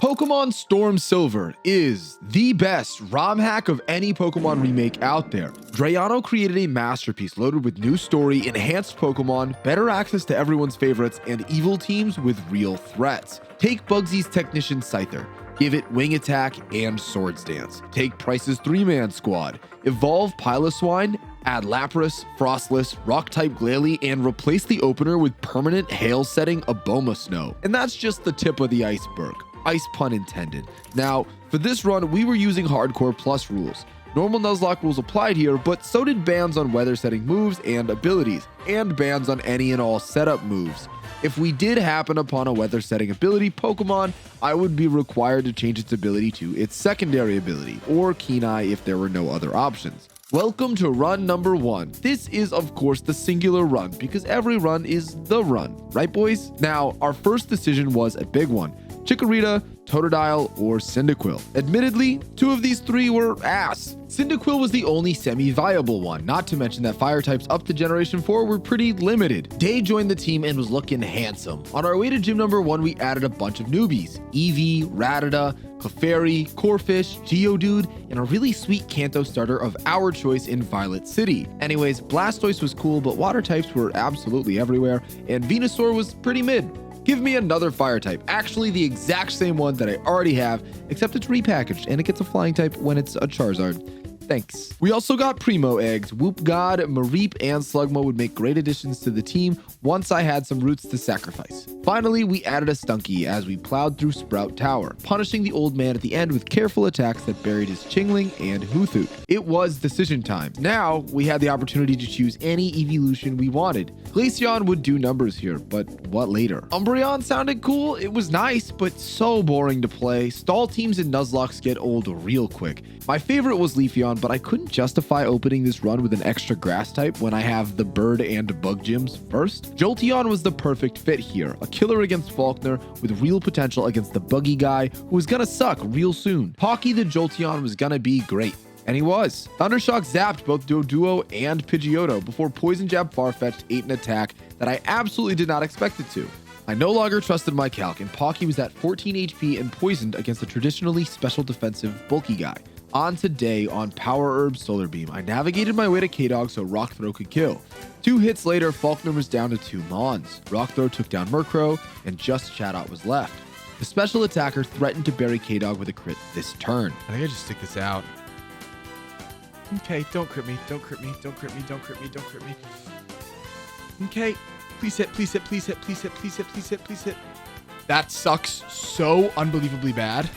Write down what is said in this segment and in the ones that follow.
Pokemon Storm Silver is the best ROM hack of any Pokemon remake out there. Drayano created a masterpiece loaded with new story, enhanced Pokemon, better access to everyone's favorites, and evil teams with real threats. Take Bugsy's Technician Scyther, give it Wing Attack and Swords Dance. Take Pryce's 3-man squad, evolve Piloswine, add Lapras, Frostless, Rock-type Glalie, and replace the opener with permanent hail setting Abomasnow. And that's just the tip of the iceberg. Ice pun intended. Now, for this run, we were using Hardcore Plus rules. Normal Nuzlocke rules applied here, but so did bans on weather setting moves and abilities, and bans on any and all setup moves. If we did happen upon a weather setting ability Pokemon, I would be required to change its ability to its secondary ability, or Keen Eye if there were no other options. Welcome to run number 1. This is of course the singular run, because every run is the run, right boys? Now, our first decision was a big one. Chikorita, Totodile, or Cyndaquil. Admittedly, 2 of these 3 were ass. Cyndaquil was the only semi-viable one, not to mention that fire types up to Generation 4 were pretty limited. Day joined the team and was looking handsome. On our way to gym number 1, we added a bunch of newbies. Eevee, Rattata, Clefairy, Corphish, Geodude, and a really sweet Kanto starter of our choice in Violet City. Anyways, Blastoise was cool, but water types were absolutely everywhere, and Venusaur was pretty mid. Give me another fire type, actually the exact same one that I already have, except it's repackaged and it gets a flying type when it's a Charizard. Thanks. We also got Primo eggs. Whoop God, Mareep, and Slugma would make great additions to the team once I had some roots to sacrifice. Finally, we added a Stunky as we plowed through Sprout Tower, punishing the old man at the end with careful attacks that buried his Chingling and Hoothoot. It was decision time. Now, we had the opportunity to choose any evolution we wanted. Glaceon would do numbers here, but what later? Umbreon sounded cool. It was nice, but so boring to play. Stall teams and Nuzlocks get old real quick. My favorite was Leafeon, but I couldn't justify opening this run with an extra grass type when I have the bird and bug gyms first. Jolteon was the perfect fit here, a killer against Falkner with real potential against the buggy guy who was gonna suck real soon. Pocky the Jolteon was gonna be great. And he was. Thundershock zapped both Doduo and Pidgeotto before Poison Jab Farfetch'd ate an attack that I absolutely did not expect it to. I no longer trusted my calc, and Pocky was at 14 HP and poisoned against a traditionally special defensive bulky guy. On today on Power Herb Solar Beam, I navigated my way to K-Dog so Rock Throw could kill. 2 hits later, Falkner was down to 2 Mons. Rock Throw took down Murkrow, and just Chatot was left. The special attacker threatened to bury K-Dog with a crit this turn. I think I just stick this out. Okay, don't crit me, don't crit me, don't crit me, don't crit me, don't crit me. Okay, please hit, please hit, please hit, please hit, please hit, please hit, please hit. That sucks so unbelievably bad.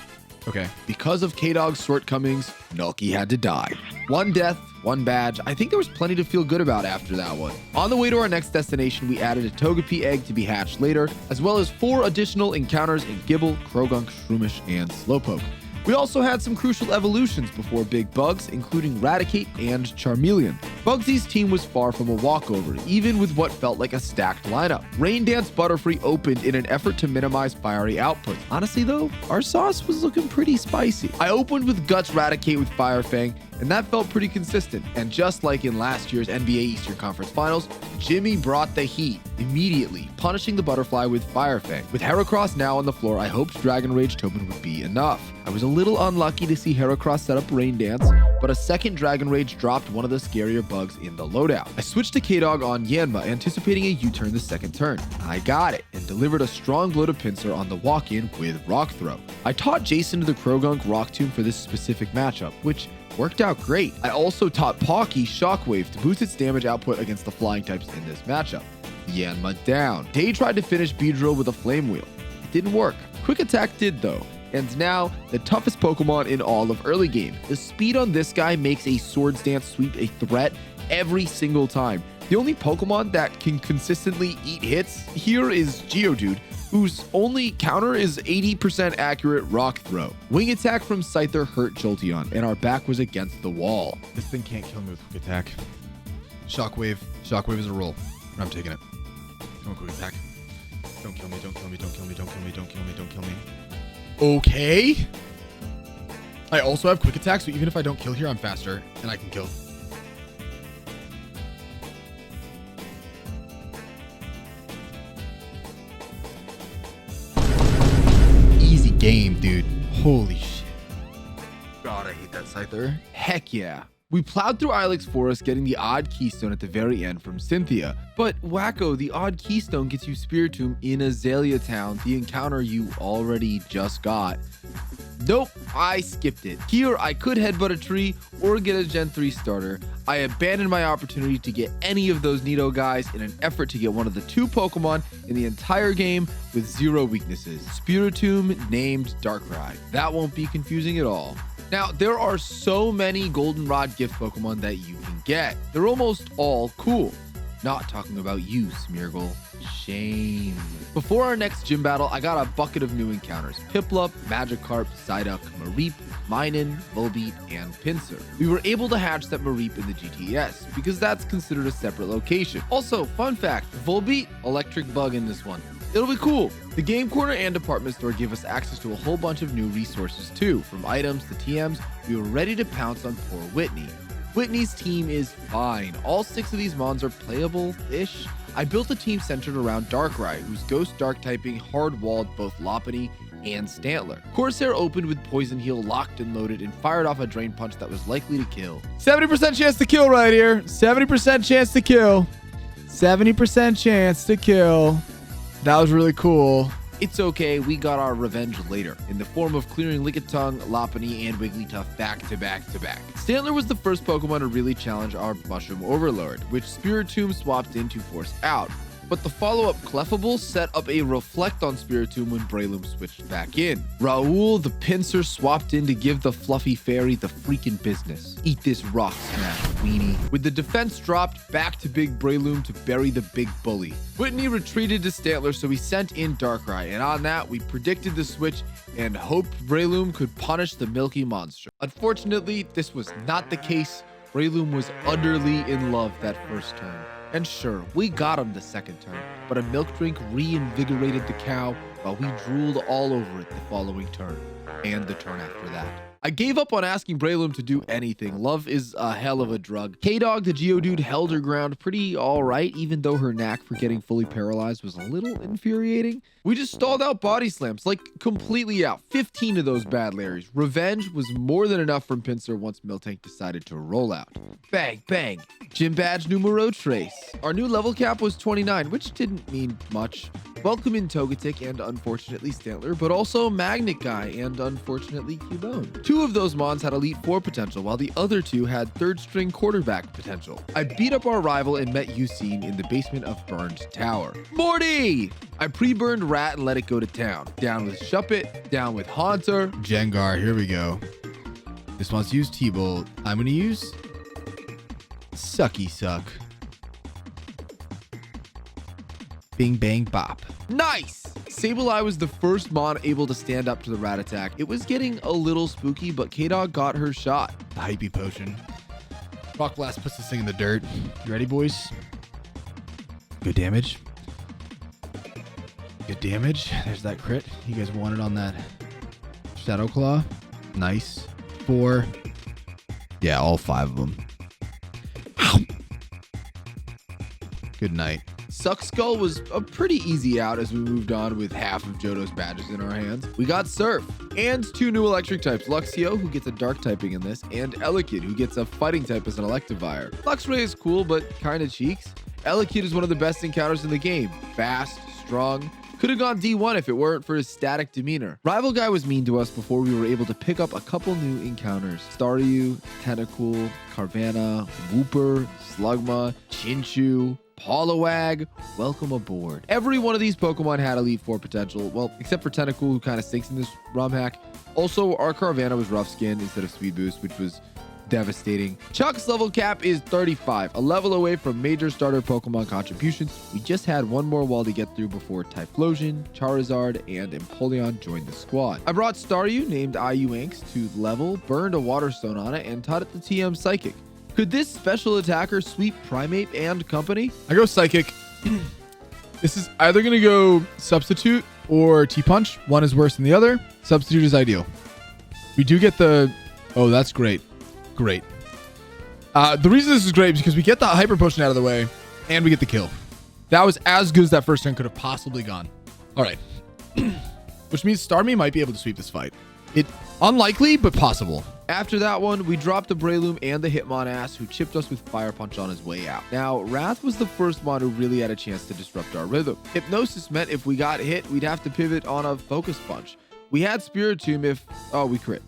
Okay. Because of K-Dog's shortcomings, Nulky had to die. 1 death, 1 badge. I think there was plenty to feel good about after that one. On the way to our next destination, we added a Togepi egg to be hatched later, as well as 4 additional encounters in Gibble, Krogunk, Shroomish, and Slowpoke. We also had some crucial evolutions before big bugs, including Raticate and Charmeleon. Bugsy's team was far from a walkover, even with what felt like a stacked lineup. Rain Dance Butterfree opened in an effort to minimize fiery output. Honestly though, our sauce was looking pretty spicy. I opened with Guts Raticate with Fire Fang, and that felt pretty consistent. And just like in last year's NBA Eastern Conference Finals, Jimmy brought the heat immediately, punishing the Butterfly with Fire Fang. With Heracross now on the floor, I hoped Dragon Rage Tobin would be enough. I was a little unlucky to see Heracross set up Rain Dance, but a second Dragon Rage dropped one of the scarier bugs in the loadout. I switched to K-Dog on Yanma, anticipating a U-turn the second turn. I got it, and delivered a strong blow to Pinsir on the walk-in with Rock Throw. I taught Jason to the Krogunk Rock Tomb for this specific matchup, which worked out great. I also taught Pocky Shockwave to boost its damage output against the flying types in this matchup. Yanma down. Day tried to finish Beedrill with a Flame Wheel. It didn't work. Quick Attack did though. And now, the toughest Pokemon in all of early game. The speed on this guy makes a Swords Dance sweep a threat every single time. The only Pokemon that can consistently eat hits here is Geodude, whose only counter is 80% accurate Rock Throw. Wing Attack from Scyther hurt Jolteon, and our back was against the wall. This thing can't kill me with Quick Attack. Shockwave. Shockwave is a roll. I'm taking it. Come on, Quick Attack. Don't kill me, don't kill me, don't kill me, don't kill me, don't kill me, don't kill me. Okay. I also have Quick Attack, so even if I don't kill here, I'm faster, and I can kill. Easy game, dude. Holy shit. God, I hate that Scyther. Heck yeah. We plowed through Ilex Forest getting the odd keystone at the very end from Cynthia. But Whacko, the odd keystone gets you Spiritomb in Azalea Town, the encounter you already just got. Nope, I skipped it. Here, I could headbutt a tree or get a Gen 3 starter. I abandoned my opportunity to get any of those Nido guys in an effort to get one of the 2 Pokemon in the entire game with 0 weaknesses. Spiritomb named Darkrai. That won't be confusing at all. Now, there are so many Goldenrod gift Pokemon that you can get. They're almost all cool. Not talking about you, Smeargle. Shame. Before our next gym battle, I got a bucket of new encounters. Piplup, Magikarp, Psyduck, Mareep, Minun, Volbeat, and Pinsir. We were able to hatch that Mareep in the GTS, because that's considered a separate location. Also, fun fact, Volbeat, electric bug in this one. It'll be cool. The Game Corner and Department Store give us access to a whole bunch of new resources too. From items to TMs, we were ready to pounce on poor Whitney. Whitney's team is fine. All 6 of these mons are playable-ish. I built a team centered around Darkrai, whose Ghost Dark typing hard-walled both Lopunny and Stantler. Corsair opened with Poison Heal locked and loaded and fired off a Drain Punch that was likely to kill. 70% chance to kill right here. 70% chance to kill. 70% chance to kill. That was really cool. It's okay, we got our revenge later, in the form of clearing Lickitung, Lopunny, and Wigglytuff back to back to back. Stantler was the first Pokemon to really challenge our Mushroom Overlord, which Spiritomb swapped in to force out. But the follow-up Clefable set up a Reflect on Spiritomb when Breloom switched back in. Raoul the Pinsir swapped in to give the Fluffy Fairy the freaking business. Eat this rock smash, weenie. With the defense dropped, back to Big Breloom to bury the big bully. Whitney retreated to Stantler, so we sent in Darkrai, and on that, we predicted the switch and hoped Breloom could punish the Milky Monster. Unfortunately, this was not the case. Breloom was utterly in love that first turn. And sure, we got him the second turn, but a milk drink reinvigorated the cow while we drooled all over it the following turn, and the turn after that. I gave up on asking Breloom to do anything. Love is a hell of a drug. K-Dog, the Geodude, held her ground pretty alright, even though her knack for getting fully paralyzed was a little infuriating. We just stalled out body slams, like completely out. 15 of those bad Larrys. Revenge was more than enough from Pinsir once Miltank decided to roll out. Bang, bang. Gym badge numero trace. Our new level cap was 29, which didn't mean much. Welcome in Togetic and unfortunately Stantler, but also Magnet Guy and unfortunately Cubone. 2 of those mons had Elite 4 potential, while the other 2 had 3rd string quarterback potential. I beat up our rival and met Ucine in the basement of Burned Tower. Morty! I pre-burned Rat and let it go to town. Down with Shuppet, down with Haunter. Gengar, here we go. This wants to use T-Bolt. I'm going to use Sucky Suck. Bing Bang Bop. Nice! Sableye was the first mon able to stand up to the rat attack. It was getting a little spooky, but K-Dog got her shot. The Hypey Potion. Rock Blast puts this thing in the dirt. You ready, boys? Good damage. Good damage. There's that crit. You guys wanted on that Shadow Claw. Nice. 4. Yeah, all 5 of them. Good night. Suck Skull was a pretty easy out as we moved on with half of Johto's badges in our hands. We got Surf and 2 new electric types, Luxio, who gets a dark typing in this, and Elekid, who gets a fighting type as an Electivire. Luxray is cool, but kinda cheeks. Elekid is one of the best encounters in the game. Fast, strong. Could have gone D1 if it weren't for his static demeanor. Rival Guy was mean to us before we were able to pick up a couple new encounters. Staryu, Tentacool, Carvanha, Wooper, Slugma, Chinchou, Poliwag, welcome aboard. Every one of these Pokemon had Elite 4 potential, well, except for Tentacool, who kind of stinks in this Romhack. Also, our Carvanha was Rough Skin instead of Speed Boost, which was devastating. Chuck's level cap is 35, a level away from major starter Pokemon contributions. We just had one more wall to get through before Typhlosion, Charizard, and Empoleon joined the squad. I brought Staryu, named IU-Inks, to level, burned a Water Stone on it, and taught it the TM Psychic. Could this special attacker sweep Primate and company? I go Psychic. This is either going to go Substitute or T-Punch. One is worse than the other. Substitute is ideal. We do get the... Oh, that's great. Great. The reason this is great is because we get the Hyper Potion out of the way and we get the kill. That was as good as that first turn could have possibly gone. All right. Which means Starmie might be able to sweep this fight. It unlikely, but possible. After that one, we dropped the Breloom and the Hitmonass, who chipped us with Fire Punch on his way out. Now, Wrath was the first mon who really had a chance to disrupt our rhythm. Hypnosis meant if we got hit, we'd have to pivot on a Focus Punch. We had Spiritomb if... Oh, we crit.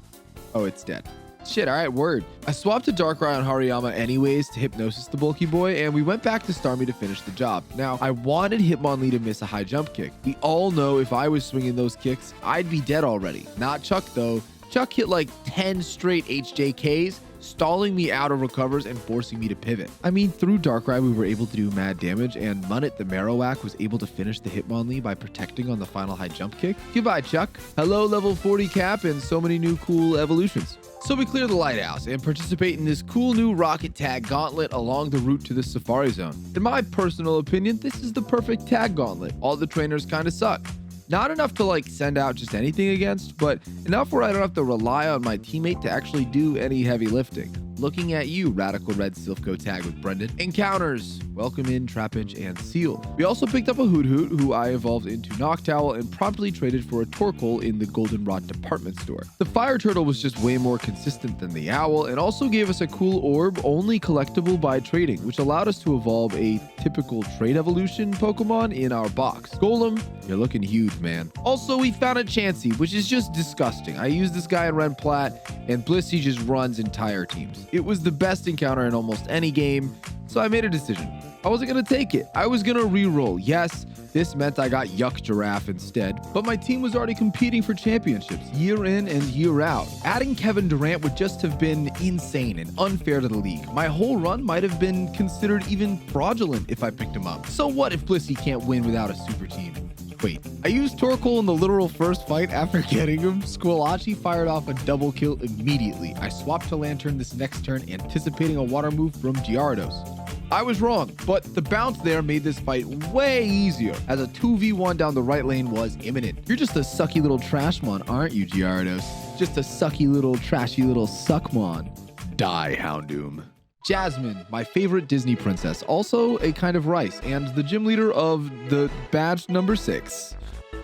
Oh, it's dead. Shit, all right, word. I swapped to Darkrai on Hariyama anyways to Hypnosis the bulky boy, and we went back to Starmie to finish the job. Now, I wanted Hitmonlee to miss a high jump kick. We all know if I was swinging those kicks, I'd be dead already. Not Chuck, though. Chuck hit like 10 straight HJKs, stalling me out of recovers and forcing me to pivot. I mean, through Darkrai, we were able to do mad damage, and Munnet the Marowak was able to finish the Hitmonlee by protecting on the final high jump kick. Goodbye, Chuck. Hello, level 40 cap, and so many new cool evolutions. So we clear the lighthouse and participate in this cool new rocket tag gauntlet along the route to the Safari Zone. In my personal opinion, this is the perfect tag gauntlet. All the trainers kind of suck. Not enough to like send out just anything against, but enough where I don't have to rely on my teammate to actually do any heavy lifting. Looking at you, Radical Red Silphco tag with Brendan. Encounters. Welcome in, Trapinch, and Seal. We also picked up a Hoot Hoot, who I evolved into Noctowl and promptly traded for a Torkoal in the Goldenrod department store. The Fire Turtle was just way more consistent than the Owl and also gave us a cool orb only collectible by trading, which allowed us to evolve a typical trade evolution Pokemon in our box. Golem, you're looking huge, man. Also, we found a Chansey, which is just disgusting. I used this guy in Ren Plat, and Blissey just runs entire teams. It was the best encounter in almost any game, so I made a decision. I wasn't going to take it. I was going to re-roll. Yes, this meant I got Yuck Giraffe instead, but my team was already competing for championships year in and year out. Adding Kevin Durant would just have been insane and unfair to the league. My whole run might have been considered even fraudulent if I picked him up. So what if Blissey can't win without a super team? Wait, I used Torkoal in the literal first fight after getting him. Squalachi fired off a double kill immediately. I swapped to Lantern this next turn, anticipating a water move from Gyarados. I was wrong, but the bounce there made this fight way easier, as a 2v1 down the right lane was imminent. You're just a sucky little trashmon, aren't you, Gyarados? Just a sucky little trashy little suckmon. Die, Houndoom. Jasmine, my favorite Disney princess, also a kind of rice, and the gym leader of the badge number 6.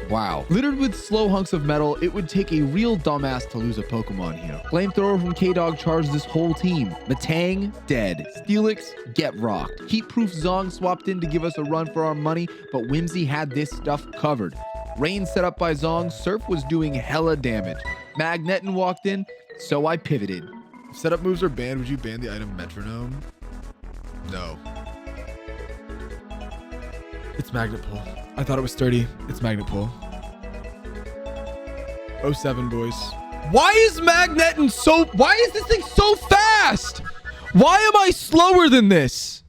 Wow. Littered with slow hunks of metal, it would take a real dumbass to lose a Pokemon here. Flamethrower from K-Dog charged this whole team. Matang, dead. Steelix, get rocked. Heatproof Zong swapped in to give us a run for our money, but Whimsy had this stuff covered. Rain set up by Zong, Surf was doing hella damage. Magneton walked in, so I pivoted. If setup moves are banned, would you ban the item Metronome? No. It's Magnet Pull. I thought it was 30. It's Magnet Pull. 07, boys. Why is Magneton so... Why is this thing so fast? Why am I slower than this?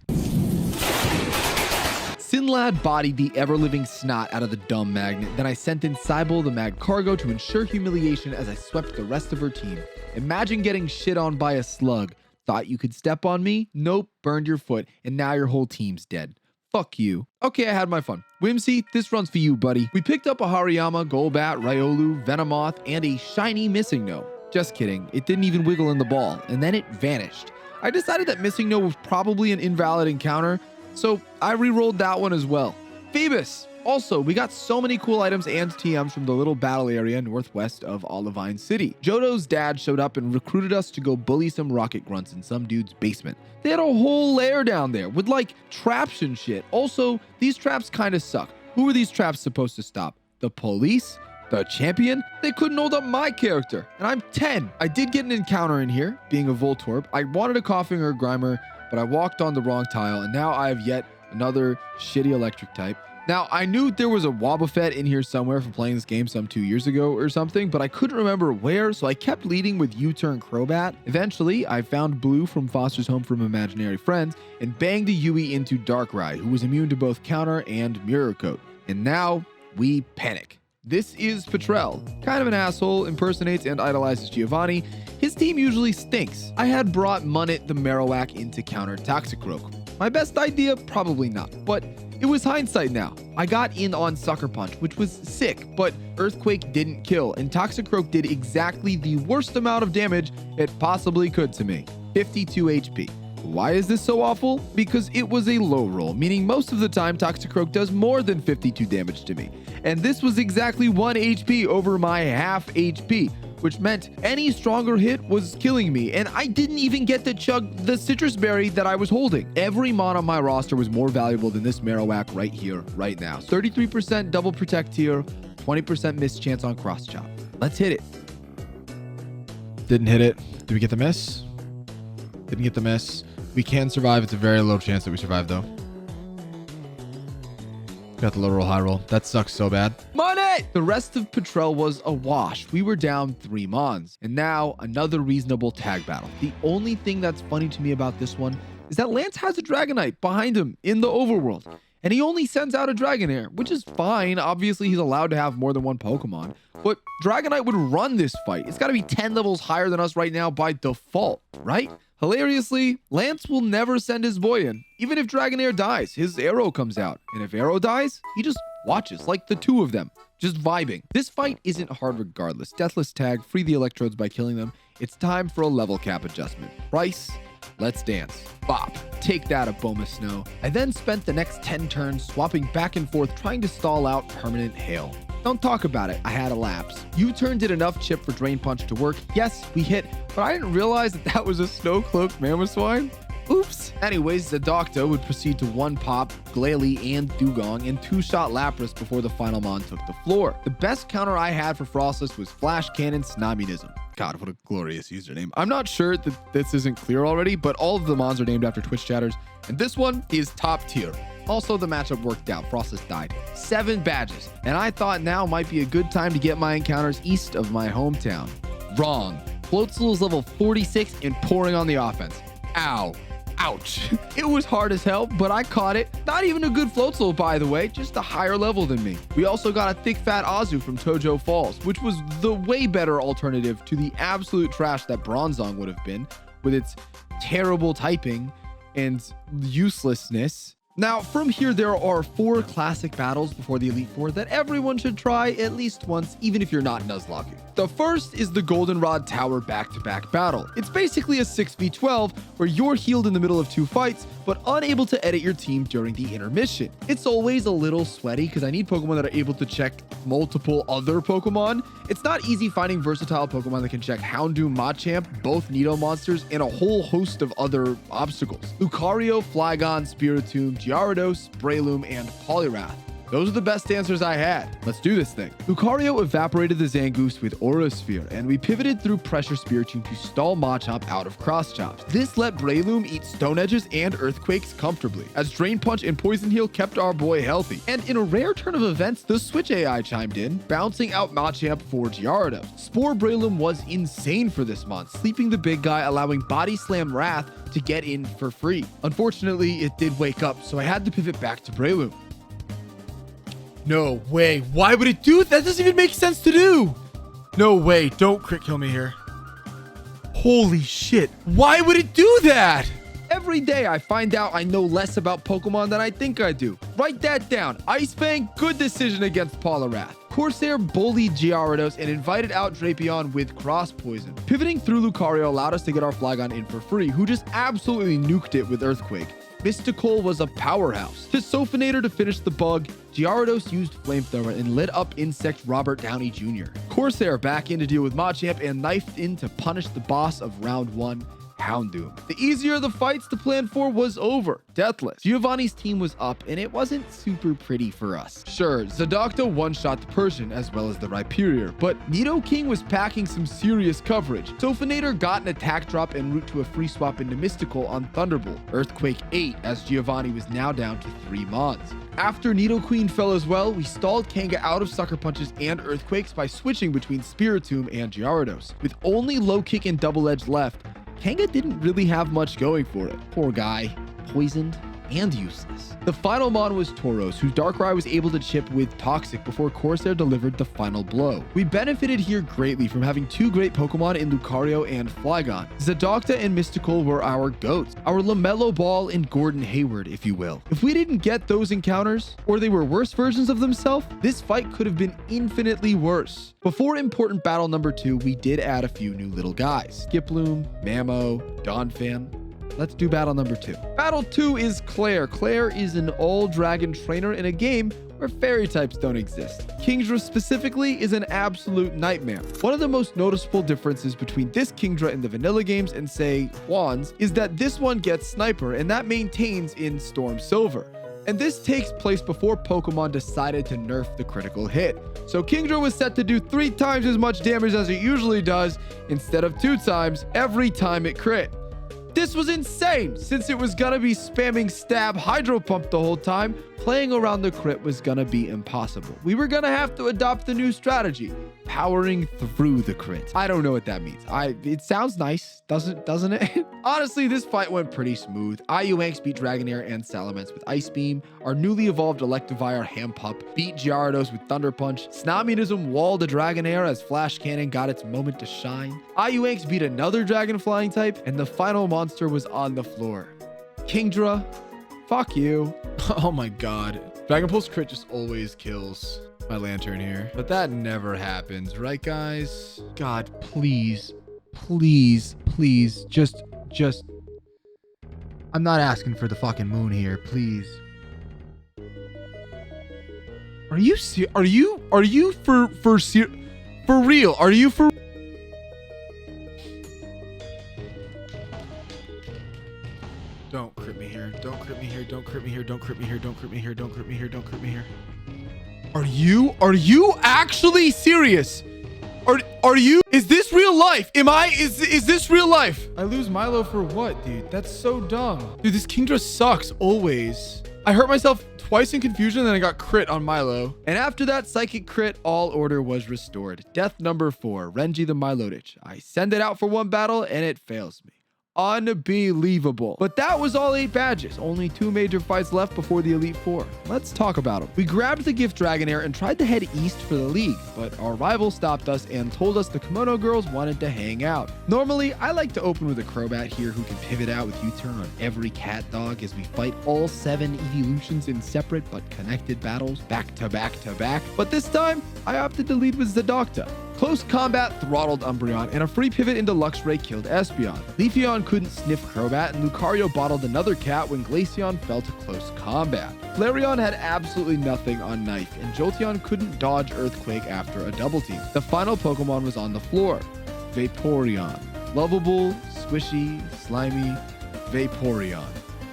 Sinlad bodied the ever-living snot out of the dumb Magnet. Then I sent in Cybele the Mag Cargo to ensure humiliation as I swept the rest of her team. Imagine getting shit on by a slug. Thought you could step on me? Nope, burned your foot, and now your whole team's dead. Fuck you. Okay, I had my fun. Whimsy, this run's for you, buddy. We picked up a Hariyama, Golbat, Riolu, Venomoth, and a shiny Missing No. Just kidding, it didn't even wiggle in the ball, and then it vanished. I decided that Missing No was probably an invalid encounter, so I re-rolled that one as well. Phoebus! Also, we got so many cool items and TMs from the little battle area northwest of Olivine City. Johto's dad showed up and recruited us to go bully some rocket grunts in some dude's basement. They had a whole lair down there with like traps and shit. Also, these traps kind of suck. Who were these traps supposed to stop? The police? The champion? They couldn't hold up my character, and I'm 10. I did get an encounter in here, being a Voltorb. I wanted a Coughing or a Grimer, but I walked on the wrong tile, and now I have yet another shitty electric type. Now, I knew there was a Wobbuffet in here somewhere from playing this game some 2 years ago or something, but I couldn't remember where, so I kept leading with U-turn Crobat. Eventually, I found Blue from Foster's Home from Imaginary Friends and banged a Yui into Darkrai, who was immune to both Counter and Mirror Coat. And now, we panic. This is Petrel. Kind of an asshole, impersonates and idolizes Giovanni. His team usually stinks. I had brought Munnet the Marowak in to counter Toxicroak. My best idea? Probably not, but it was hindsight now. I got in on Sucker Punch, which was sick, but Earthquake didn't kill, and Toxicroak did exactly the worst amount of damage it possibly could to me. 52 HP. Why is this so awful? Because it was a low roll, meaning most of the time Toxicroak does more than 52 damage to me. And this was exactly 1 HP over my half HP. which meant any stronger hit was killing me, and I didn't even get to chug the citrus berry that I was holding. Every mon on my roster was more valuable than this Marowak right here, right now. 33% double protect here, 20% miss chance on cross chop. Let's hit it. Didn't hit it. Did we get the miss? Didn't get the miss. We can survive. It's a very low chance that we survive, though. Got the low roll, high roll. That sucks so bad. Money! The rest of Patrel was a wash. We were down 3 mons. And now another reasonable tag battle. The only thing that's funny to me about this one is that Lance has a Dragonite behind him in the overworld. And he only sends out a Dragonair, which is fine. Obviously, he's allowed to have more than one Pokemon. But Dragonite would run this fight. It's got to be 10 levels higher than us right now by default, right? Hilariously, Lance will never send his boy in. Even if Dragonair dies, his Arrow comes out. And if Arrow dies, he just watches, like the 2 of them, just vibing. This fight isn't hard regardless. Deathless tag, free the electrodes by killing them. It's time for a level cap adjustment. Pryce, let's dance. Bop. Take that, Aboma Snow. I then spent the next 10 turns swapping back and forth trying to stall out permanent hail. Don't talk about it. I had a lapse. U-turn did enough chip for Drain Punch to work. Yes, we hit, but I didn't realize that that was a Snow-cloaked Mamoswine. Oops. Anyways, the Doctor would proceed to 1-pop, Glalie, and Dugong, and 2-shot Lapras before the final mon took the floor. The best counter I had for Frostless was Flash Cannon Snobbyism. God, what a glorious username. I'm not sure that this isn't clear already, but all of the mons are named after Twitch chatters, and this one is top tier. Also, the matchup worked out. Frostless died. 7 badges, and I thought now might be a good time to get my encounters east of my hometown. Wrong. Floatzel is level 46 and pouring on the offense. Ow. Ouch. It was hard as hell, but I caught it. Not even a good Floatzel, by the way, just a higher level than me. We also got a thick fat Azu from Tojo Falls, which was the way better alternative to the absolute trash that Bronzong would have been with its terrible typing and uselessness. Now, from here, there are 4 classic battles before the Elite Four that everyone should try at least once, even if you're not Nuzlocke. The first is the Goldenrod Tower back-to-back battle. It's basically a 6v12 where you're healed in the middle of 2 fights, but unable to edit your team during the intermission. It's always a little sweaty because I need Pokemon that are able to check multiple other Pokemon. It's not easy finding versatile Pokemon that can check Houndoom, Machamp, both Nido monsters, and a whole host of other obstacles. Lucario, Flygon, Spiritomb, Gyarados, Breloom, and Poliwrath. Those are the best answers I had. Let's do this thing. Lucario evaporated the Zangoose with Aura Sphere, and we pivoted through Pressure Spiritomb to stall Machamp out of Cross Chops. This let Breloom eat Stone Edges and Earthquakes comfortably, as Drain Punch and Poison Heal kept our boy healthy. And in a rare turn of events, the Switch AI chimed in, bouncing out Machamp for Gyarados. Spore Breloom was insane for this month, sleeping the big guy, allowing Body Slam Wrath to get in for free. Unfortunately, it did wake up, so I had to pivot back to Breloom. No way. Why would it do that? That doesn't even make sense to do. No way. Don't crit kill me here. Holy shit. Why would it do that? Every day I find out I know less about Pokemon than I think I do. Write that down. Ice Fang, good decision against Poliwrath. Corsair bullied Gyarados and invited out Drapion with Cross Poison. Pivoting through Lucario allowed us to get our Flygon in for free, who just absolutely nuked it with Earthquake. Mystical was a powerhouse. To Sophinator to finish the bug, Gyarados used Flamethrower and lit up Insect Robert Downey Jr. Corsair back in to deal with Machamp and knifed in to punish the boss of round 1, Houndoom. The easier the fights to plan for was over. Deathless. Giovanni's team was up, and it wasn't super pretty for us. Sure, Zadocta one-shot the Persian as well as the Rhyperior, but Nidoking was packing some serious coverage. Sophinator got an attack drop en route to a free swap into Mystical on Thunderbolt. Earthquake 8 as Giovanni was now down to 3 mons. After Nidoqueen fell as well, we stalled Kanga out of Sucker Punches and Earthquakes by switching between Spiritomb and Gyarados. With only Low Kick and Double Edge left, Kanga didn't really have much going for it. Poor guy. Poisoned and useless. The final mon was Tauros, whose Darkrai was able to chip with Toxic before Corsair delivered the final blow. We benefited here greatly from having 2 great Pokemon in Lucario and Flygon. Zadocta and Mystical were our GOATs, our LaMelo Ball and Gordon Hayward, if you will. If we didn't get those encounters, or they were worse versions of themselves, this fight could have been infinitely worse. Before important battle number 2, we did add a few new little guys. Skiploom, Mamo, Donphan. Let's do battle number 2. Battle 2 is Clair. Clair is an all-dragon trainer in a game where fairy types don't exist. Kingdra specifically is an absolute nightmare. One of the most noticeable differences between this Kingdra in the vanilla games and, say, Juan's is that this one gets Sniper, and that maintains in Storm Silver. And this takes place before Pokemon decided to nerf the critical hit. So Kingdra was set to do 3 times as much damage as it usually does, instead of 2 times every time it crit. This was insane, since it was gonna be spamming stab hydro pump the whole time. Playing around the crit was gonna be impossible. We were gonna have to adopt the new strategy, powering through the crit. I don't know what that means. It sounds nice, doesn't it? Honestly, this fight went pretty smooth. IUanks beat Dragonair and Salamence with Ice Beam. Our newly evolved Electivire Hampup beat Gyarados with Thunder Punch. Snobbyism walled a Dragonair as Flash Cannon got its moment to shine. IUanks beat another Dragon Flying type, and the final monster was on the floor. Kingdra, fuck you. Oh my god. Dragon Pulse crit just always kills my Lantern here. But that never happens, right, guys? God, please, please, please, just. I'm not asking for the fucking moon here, please. Are you for real? Are you for? Don't crit me here. Don't crit me here. Don't crit me here. Don't crit me here. Don't crit me here. Don't crit me here. Don't crit me here. Are you actually serious? Are you? Is this real life? Is this real life? I lose Milo for what, dude? That's so dumb. Dude, this Kingdra sucks always. I hurt myself twice in confusion, then I got crit on Milo. And after that psychic crit, all order was restored. Death number 4, Renji the Milotic. I send it out for 1 battle and it fails me. Unbelievable. But that was all 8 badges. Only 2 major fights left before the Elite Four. Let's talk about them. We grabbed the gift Dragonair and tried to head east for the league, but our rival stopped us and told us the Kimono girls wanted to hang out. Normally, I like to open with a Crobat here who can pivot out with U-turn on every cat dog as we fight all 7 evolutions in separate but connected battles back to back to back. But this time, I opted to lead with Zadocta. Close combat throttled Umbreon, and a free pivot into Luxray killed Espeon. Leafeon couldn't sniff Crobat, and Lucario bottled another cat when Glaceon fell to close combat. Flareon had absolutely nothing on Knife, and Jolteon couldn't dodge Earthquake after a double team. The final Pokemon was on the floor. Vaporeon. Lovable, squishy, slimy, Vaporeon.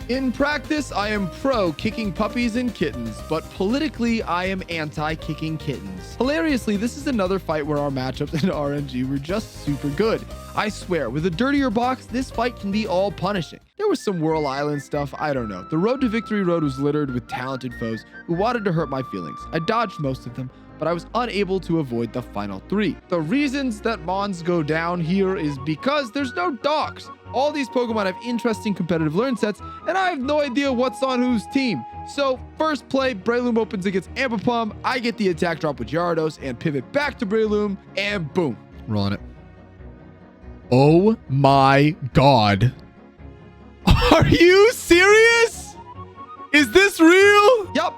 In practice, I am pro kicking puppies and kittens, but politically, I am anti-kicking kittens. Hilariously, this is another fight where our matchups in RNG were just super good. I swear, with a dirtier box, this fight can be all punishing. There was some Whirl Island stuff, I don't know. The road to Victory Road was littered with talented foes who wanted to hurt my feelings. I dodged most of them, but I was unable to avoid the final 3. The reasons that Mons go down here is because there's no dogs. All these Pokemon have interesting competitive learn sets, and I have no idea what's on whose team. So, first play, Breloom opens against Ambipom, I get the attack drop with Gyarados, and pivot back to Breloom, and boom. Rolling it. Oh my god. Are you serious? Is this real? Yup.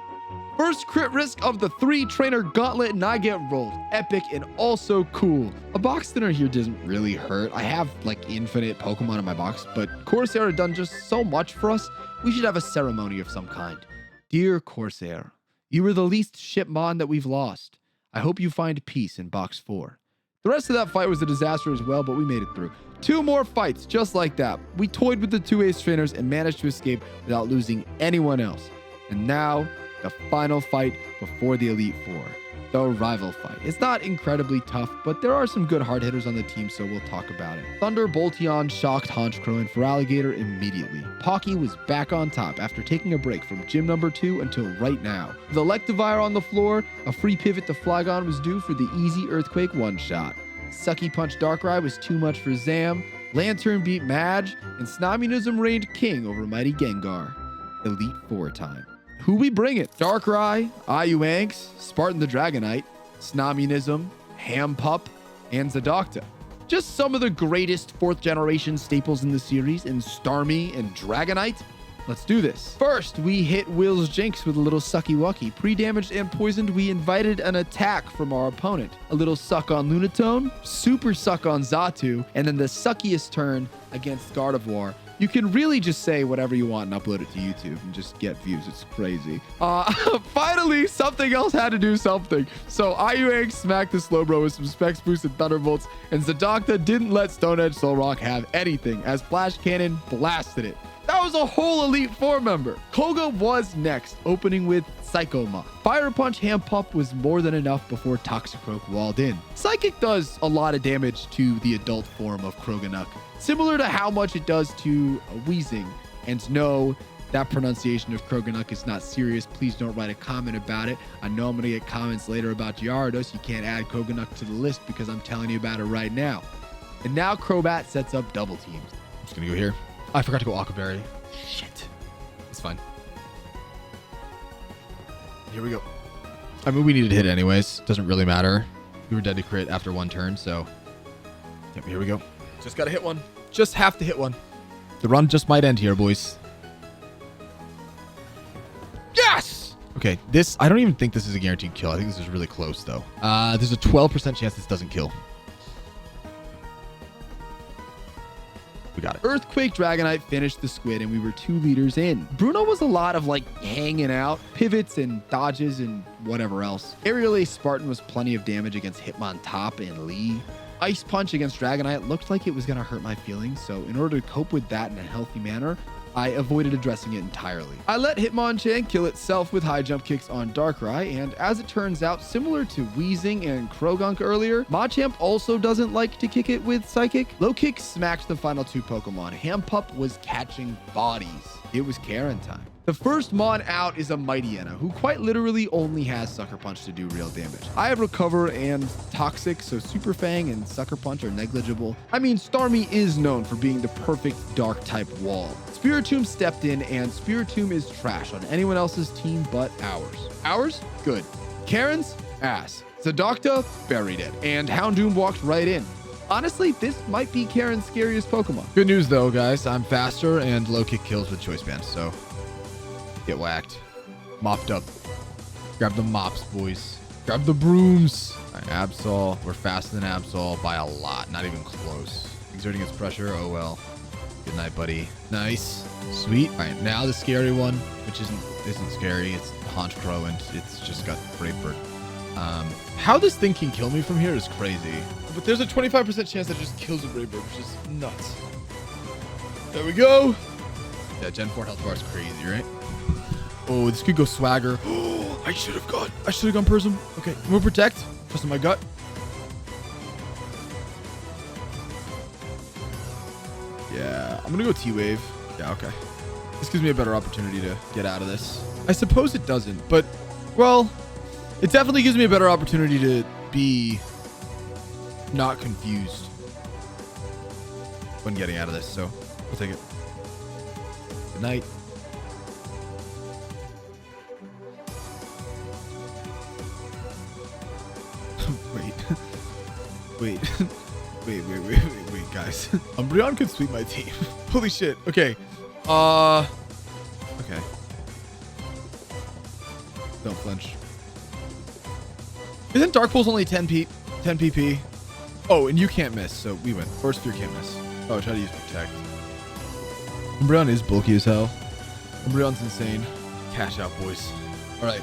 First crit risk of the 3 trainer gauntlet, and I get rolled. Epic and also cool. A box thinner here doesn't really hurt. I have like infinite Pokemon in my box, but Corsair have done just so much for us. We should have a ceremony of some kind. Dear Corsair, you were the least shipmon that we've lost. I hope you find peace in box 4. The rest of that fight was a disaster as well, but we made it through. 2 more fights just like that. We toyed with the 2 ace trainers and managed to escape without losing anyone else. And now, the final fight before the Elite Four, the rival fight. It's not incredibly tough, but there are some good hard hitters on the team, so we'll talk about it. Thunder Bolteon shocked Honchkrow and Feraligatr immediately. Pocky was back on top after taking a break from gym number 2 until right now. With Electivire on the floor, a free pivot to Flygon was due for the easy Earthquake one-shot. Sucky Punch Darkrai was too much for Zam, Lantern beat Madge, and Snobbyism reigned king over Mighty Gengar. Elite Four time. Who we bring it? Darkrai, IUanks, Spartan the Dragonite, Snobbyism, Hampup, and Zadocta. Just some of the greatest 4th generation staples in the series in Starmie and Dragonite. Let's do this. First, we hit Will's Jinx with a little sucky wucky. Pre-damaged and poisoned, we invited an attack from our opponent. A little suck on Lunatone, super suck on Xatu, and then the suckiest turn against Gardevoir. You can really just say whatever you want and upload it to YouTube and just get views. It's crazy. Finally, something else had to do something. So IUA smacked the Slowbro with some Specs Boost and Thunderbolts, and Zadokta didn't let Stone Edge Solrock have anything as Flash Cannon blasted it. That was a whole Elite Four member. Koga was next, opening with Psycho Mach. Fire Punch Hand Pump was more than enough before Toxicroak walled in. Psychic does a lot of damage to the adult form of Kroganuk, similar to how much it does to Weezing. And no, that pronunciation of Kroganuk is not serious. Please don't write a comment about it. I know I'm going to get comments later about Gyarados. You can't add Kroganuk to the list because I'm telling you about it right now. And now Crobat sets up double teams. I'm just going to go here. I forgot to go Aqua Berry. Shit. It's fine. Here we go. I mean, we needed to hit anyways. Doesn't really matter. We were dead to crit after one turn, so... Yep, here we go. Just gotta hit one. Just have to hit one. The run just might end here, boys. Yes! Okay, this... I don't even think this is a guaranteed kill. I think this is really close, though. There's a 12% chance this doesn't kill. We got it. Earthquake Dragonite finished the squid and we were 2 liters in. Bruno was a lot of like hanging out, pivots and dodges and whatever else. Aerial Ace Spartan was plenty of damage against Hitmontop and Lee. Ice Punch against Dragonite looked like it was going to hurt my feelings, so in order to cope with that in a healthy manner, I avoided addressing it entirely. I let Hitmonchan kill itself with high jump kicks on Darkrai, and as it turns out, similar to Weezing and Krogunk earlier, Machamp also doesn't like to kick it with Psychic. Low Kick smacked the final 2 Pokemon. Hampup was catching bodies. It was Karen time. The first Mon out is a Mightyena, who quite literally only has Sucker Punch to do real damage. I have Recover and Toxic, so Super Fang and Sucker Punch are negligible. I mean, Starmie is known for being the perfect Dark-type wall. Spiritomb stepped in, and Spiritomb is trash on anyone else's team but ours. Ours? Good. Karen's? Ass. Zadokta? Buried it. And Houndoom walked right in. Honestly, this might be Karen's scariest Pokemon. Good news, though, guys. I'm faster, and low kick kills with Choice Band, so... Get whacked. Mopped up. Grab the mops, boys. Grab the brooms. All right, Absol. We're faster than Absol by a lot. Not even close. Exerting its pressure. Oh, well. Good night, buddy. Nice. Sweet. All right, now the scary one, which isn't scary. It's Honchkrow, and it's just got Brave Bird. How this thing can kill me from here is crazy. But there's a 25% chance that it just kills a Brave Bird, which is nuts. There we go. Yeah, Gen 4 health bar is crazy, right? Oh, this could go Swagger. Oh, I should have gone Prism. Okay, move Protect. Trusting my gut. Yeah, I'm gonna go T-Wave. Yeah, okay. This gives me a better opportunity to get out of this. I suppose it doesn't, but, well, it definitely gives me a better opportunity to be not confused when getting out of this, so I'll take it. Good night. Wait, guys. Umbreon could sweep my team. Holy shit. Okay. Okay. Don't flinch. Isn't Dark Pulse only 10 PP? Oh, and you can't miss, so we win. Force Spear can't miss. Oh, try to use Protect. Umbreon is bulky as hell. Umbreon's insane. Cash out, boys. All right.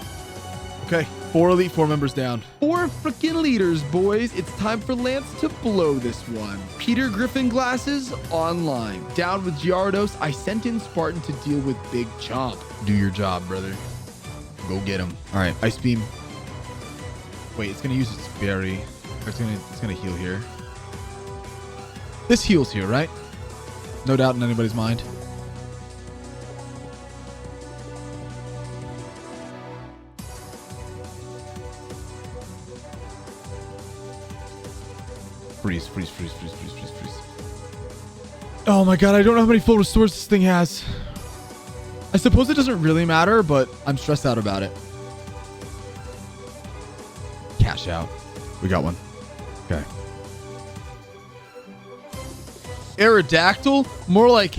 Okay, 4 Elite Four members down. 4 freaking leaders, boys. It's time for Lance to blow this one. Peter Griffin glasses online. Down with Gyarados, I sent in Spartan to deal with Big Chomp. Do your job, brother. Go get him. All right, Ice Beam. Wait, it's gonna use its berry. Or it's gonna heal here. This heals here, right? No doubt in anybody's mind. Freeze. Oh my god, I don't know how many full restores this thing has. I suppose it doesn't really matter, but I'm stressed out about it. Cash out. We got one. Okay. Aerodactyl? More like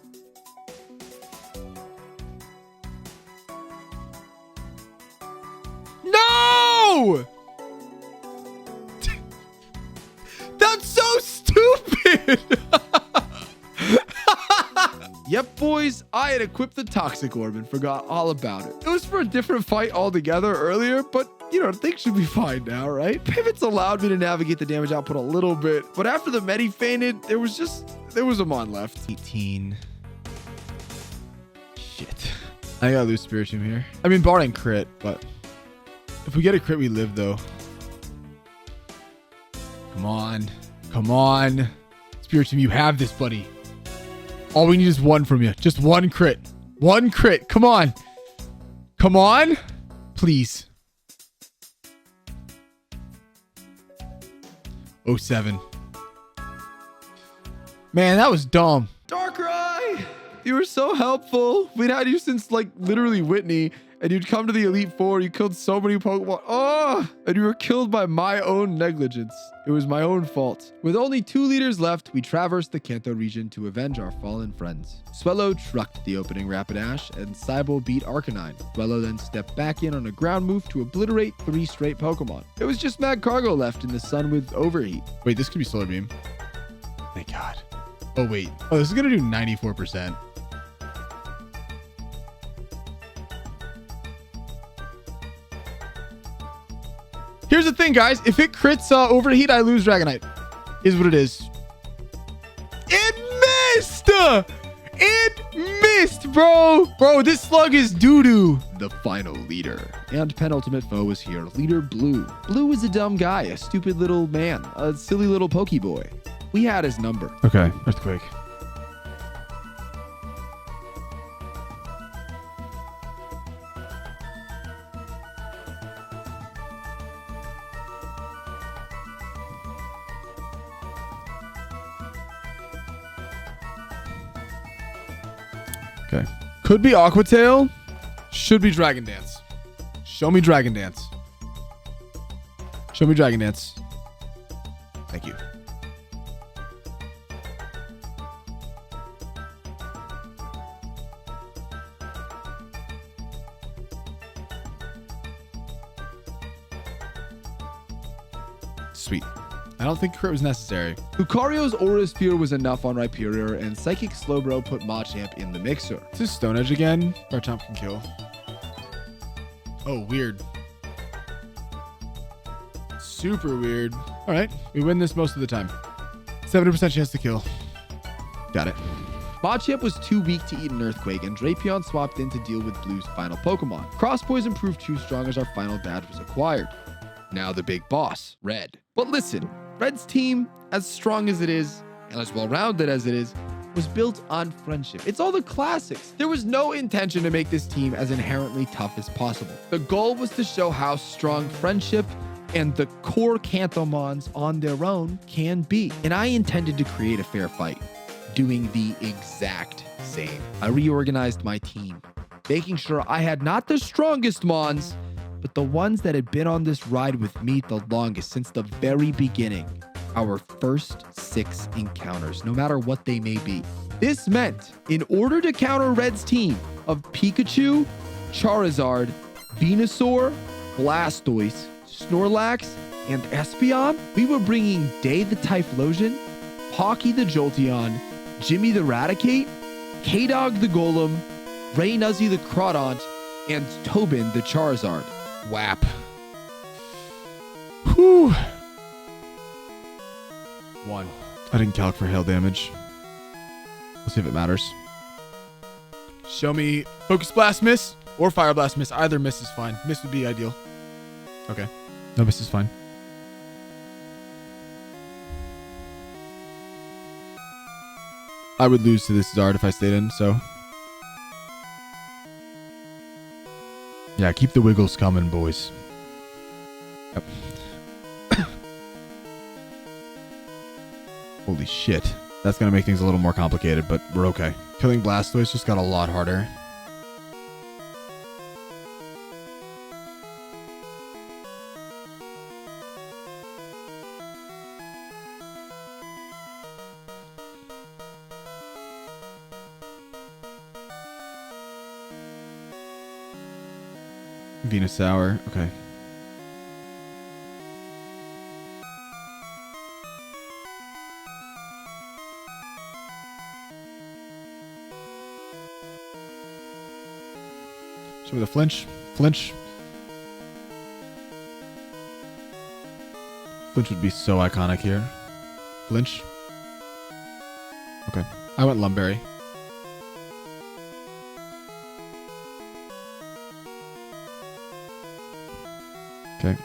No! That's so stupid! Yep, boys, I had equipped the Toxic Orb and forgot all about it. It was for a different fight altogether earlier, but you know, things should be fine now, right? Pivots allowed me to navigate the damage output a little bit, but after the Medi fainted, there was a Mon left. 18. Shit. I gotta lose Spiritomb here. I mean, barring crit, but if we get a crit, we live, though. Come on. Come on. Spiritomb, you have this, buddy. All we need is one from you. Just one crit. One crit. Come on. Come on. Please. 07. Man, that was dumb. Darkrai! You were so helpful. We'd had you since like literally Whitney, and you'd come to the Elite Four. You killed so many Pokemon. Oh, and you were killed by my own negligence. It was my own fault. With only 2 leaders left, we traversed the Kanto region to avenge our fallen friends. Swellow trucked the opening Rapidash, and Cybo beat Arcanine. Swellow then stepped back in on a ground move to obliterate 3 straight Pokemon. It was just Magcargo left in the sun with Overheat. Wait, this could be Solar Beam. Thank God. Oh, wait. Oh, this is going to do 94%. Here's the thing, guys. If it crits Overheat, I lose Dragonite. Is what it is. It missed! It missed, bro! Bro, this slug is doo-doo. The final leader and penultimate foe is here. Leader Blue. Blue is a dumb guy, a stupid little man, a silly little Pokeboy. We had his number. Okay, Earthquake. Okay. Could be Aqua Tail. Should be Dragon Dance. Show me Dragon Dance. Show me Dragon Dance. Thank you. Sweet. I don't think crit was necessary. Lucario's Aura Sphere was enough on Rhyperior, and Psychic Slowbro put Machamp in the mixer. Is this Stone Edge again? Garchomp can kill. Oh, weird. Super weird. All right, we win this most of the time. 70% chance to kill. Got it. Machamp was too weak to eat an Earthquake, and Drapion swapped in to deal with Blue's final Pokemon. Cross Poison proved too strong as our final badge was acquired. Now the big boss, Red. But listen, Red's team, as strong as it is, and as well-rounded as it is, was built on friendship. It's all the classics. There was no intention to make this team as inherently tough as possible. The goal was to show how strong friendship and the core Kantomons on their own can be. And I intended to create a fair fight, doing the exact same. I reorganized my team, making sure I had not the strongest Mons, but the ones that had been on this ride with me the longest since the very beginning. Our first 6 encounters, no matter what they may be. This meant, in order to counter Red's team of Pikachu, Charizard, Venusaur, Blastoise, Snorlax, and Espeon, we were bringing Day the Typhlosion, Pocky the Jolteon, Jimmy the Raticate, K-Dog the Golem, Raynuzzy the Crawdont, and Tobin the Charizard. Whap. Whew. 1. I didn't calc for hail damage. Let's see if it matters. Show me Focus Blast miss or Fire Blast miss. Either miss is fine. Miss would be ideal. Okay. No miss is fine. I would lose to this Zard if I stayed in, so. Yeah, keep the wiggles coming, boys. Yep. Holy shit. That's going to make things a little more complicated, but we're okay. Killing Blastoise just got a lot harder. Venusaur. Okay. Show me the flinch. Flinch. Flinch would be so iconic here. Flinch. Okay. I went Lumberry. Okay.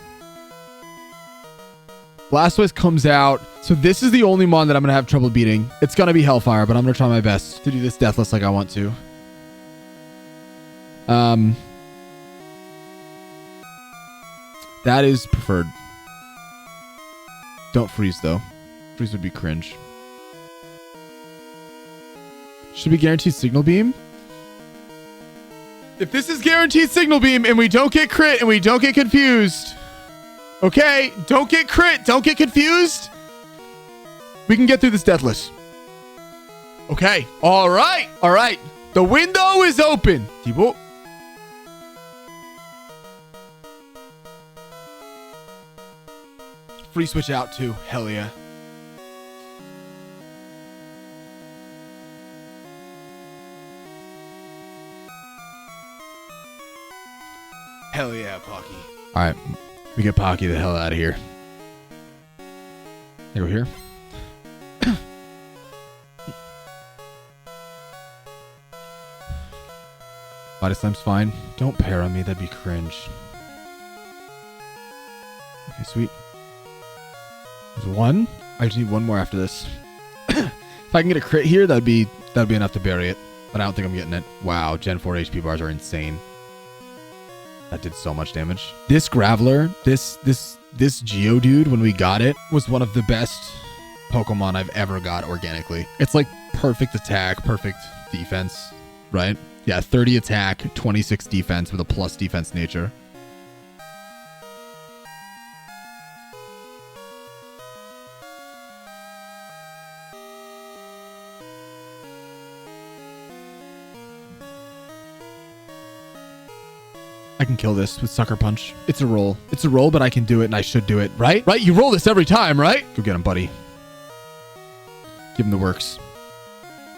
Blastoise comes out. So this is the only mon that I'm going to have trouble beating. It's going to be Hellfire, but I'm going to try my best to do this Deathless like I want to. That is preferred. Don't freeze, though. Freeze would be cringe. Should we guarantee Signal Beam? If this is guaranteed Signal Beam and we don't get crit and we don't get confused... Okay, don't get crit. Don't get confused. We can get through this Deathless. Okay. All right. All right. The window is open. T-Bolt. Free switch out too. Hell yeah. Hell yeah, Pocky. All right. We get Pocky the hell out of here. I go here. Body Slam's fine. Don't pair on me. That'd be cringe. Okay, sweet. There's one. I just need one more after this. If I can get a crit here, that'd be enough to bury it. But I don't think I'm getting it. Wow, Gen 4 HP bars are insane. That did so much damage. This Graveler, this Geodude, when we got it, was one of the best Pokemon I've ever got organically. It's like perfect attack, perfect defense, right? Yeah, 30 attack, 26 defense with a plus defense nature. I can kill this with Sucker Punch. It's a roll. It's a roll, but I can do it and I should do it, right? Right? You roll this every time, right? Go get him, buddy. Give him the works.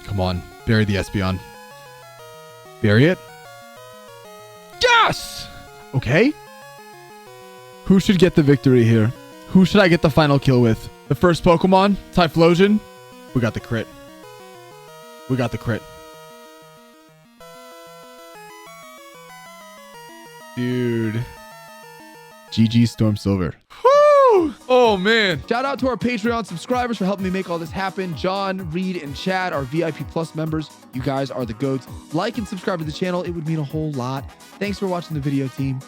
Come on. Bury the Espeon. Bury it. Yes! Okay. Who should get the victory here? Who should I get the final kill with? The first Pokemon? Typhlosion? We got the crit. We got the crit. Dude. GG Storm Silver. Woo! Oh, man. Shout out to our Patreon subscribers for helping me make all this happen. John, Reed, and Chad are VIP Plus members. You guys are the GOATs. Like and subscribe to the channel. It would mean a whole lot. Thanks for watching the video, team.